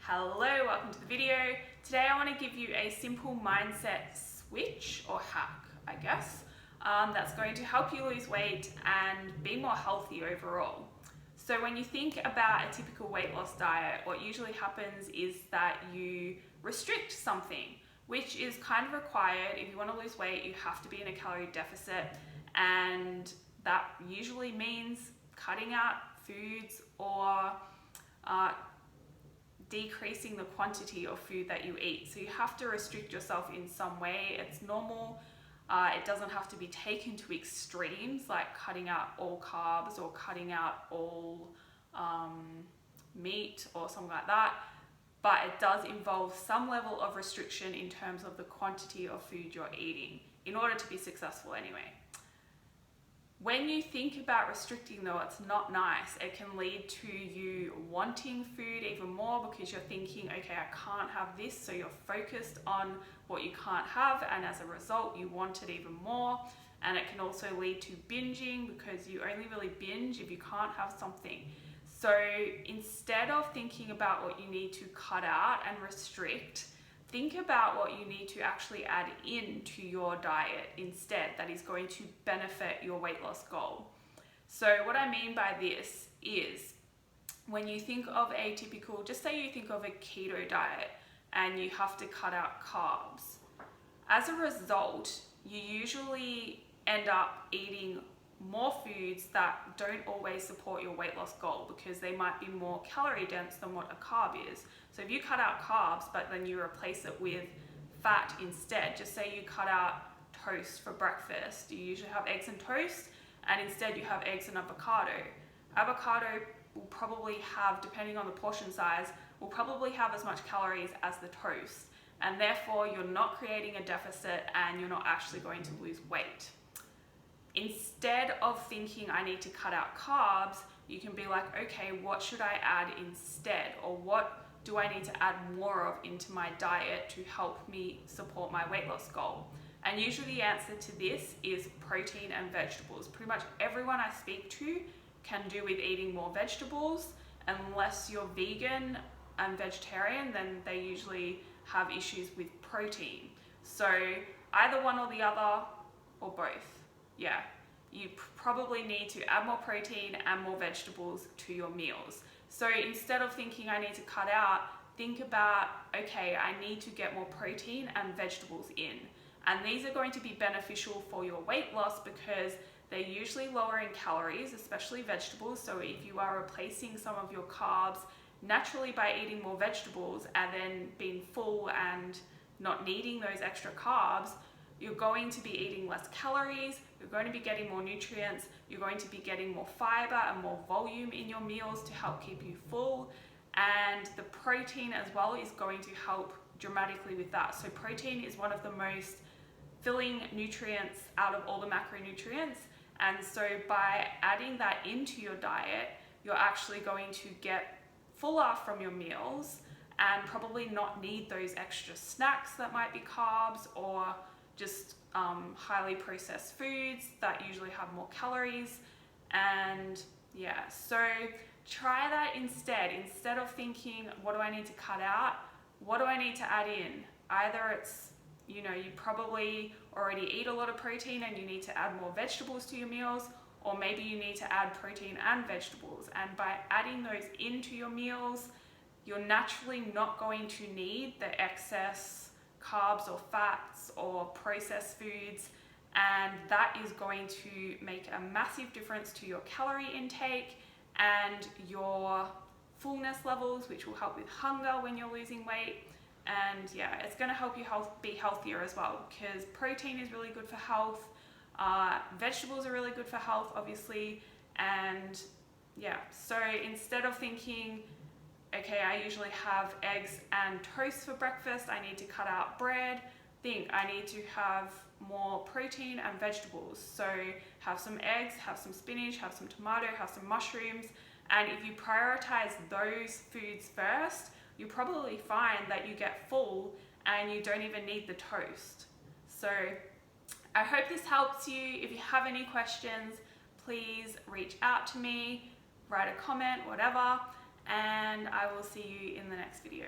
Hello, welcome to the video. Today I want to give you a simple mindset switch or hack, I guess, that's going to help you lose weight and be more healthy overall. So when you think about a typical weight loss diet, what usually happens is that you restrict something, which is kind of required. If you want to lose weight, you have to be in a calorie deficit, and that usually means cutting out foods or decreasing the quantity of food that you eat. So you have to restrict yourself in some way. It's normal. It doesn't have to be taken to extremes like cutting out all carbs or cutting out all meat or something like that. But it does involve some level of restriction in terms of the quantity of food you're eating in order to be successful anyway. When you think about restricting though, it's not nice. It can lead to you wanting food even more because you're thinking, okay, I can't have this. So you're focused on what you can't have, and as a result, you want it even more. And it can also lead to binging because you only really binge if you can't have something. So instead of thinking about what you need to cut out and restrict, think about what you need to actually add into your diet instead that is going to benefit your weight loss goal. So what I mean by this is when you think of a typical, just say you think of a keto diet and you have to cut out carbs. As a result, you usually end up eating more foods that don't always support your weight loss goal because they might be more calorie dense than what a carb is. So if you cut out carbs but then you replace it with fat instead, just say you cut out toast for breakfast, you usually have eggs and toast, and instead you have eggs and avocado. Avocado will probably have, depending on the portion size, will probably have as much calories as the toast, and therefore you're not creating a deficit and you're not actually going to lose weight. Instead of thinking I need to cut out carbs, you can be like, okay, what should I add instead? Or what do I need to add more of into my diet to help me support my weight loss goal? And usually the answer to this is protein and vegetables. Pretty much everyone I speak to can do with eating more vegetables. Unless you're vegan and vegetarian, then they usually have issues with protein. So either one or the other, or both. Yeah, you probably need to add more protein and more vegetables to your meals. So instead of thinking I need to cut out, think about, okay, I need to get more protein and vegetables in. And these are going to be beneficial for your weight loss because they're usually lower in calories, especially vegetables. So if you are replacing some of your carbs naturally by eating more vegetables and then being full and not needing those extra carbs, you're going to be eating less calories, you're going to be getting more nutrients, you're going to be getting more fiber and more volume in your meals to help keep you full. And the protein as well is going to help dramatically with that. So protein is one of the most filling nutrients out of all the macronutrients. And so by adding that into your diet, you're actually going to get fuller from your meals and probably not need those extra snacks that might be carbs or just highly processed foods that usually have more calories. And yeah, so try that instead of thinking, what do I need to cut out? What do I need to add in? Either it's, you probably already eat a lot of protein and you need to add more vegetables to your meals, or maybe you need to add protein and vegetables. And by adding those into your meals, you're naturally not going to need the excess carbs or fats or processed foods, and that is going to make a massive difference to your calorie intake and your fullness levels, which will help with hunger when you're losing weight. And yeah, it's going to help you be healthier as well, because protein is really good for health, vegetables are really good for health obviously. And yeah, so instead of thinking, okay, I usually have eggs and toast for breakfast, I need to cut out bread, think I need to have more protein and vegetables. So have some eggs, have some spinach, have some tomato, have some mushrooms. And if you prioritize those foods first, you probably find that you get full and you don't even need the toast. So I hope this helps you. If you have any questions, please reach out to me, write a comment, whatever. and I will see you in the next video.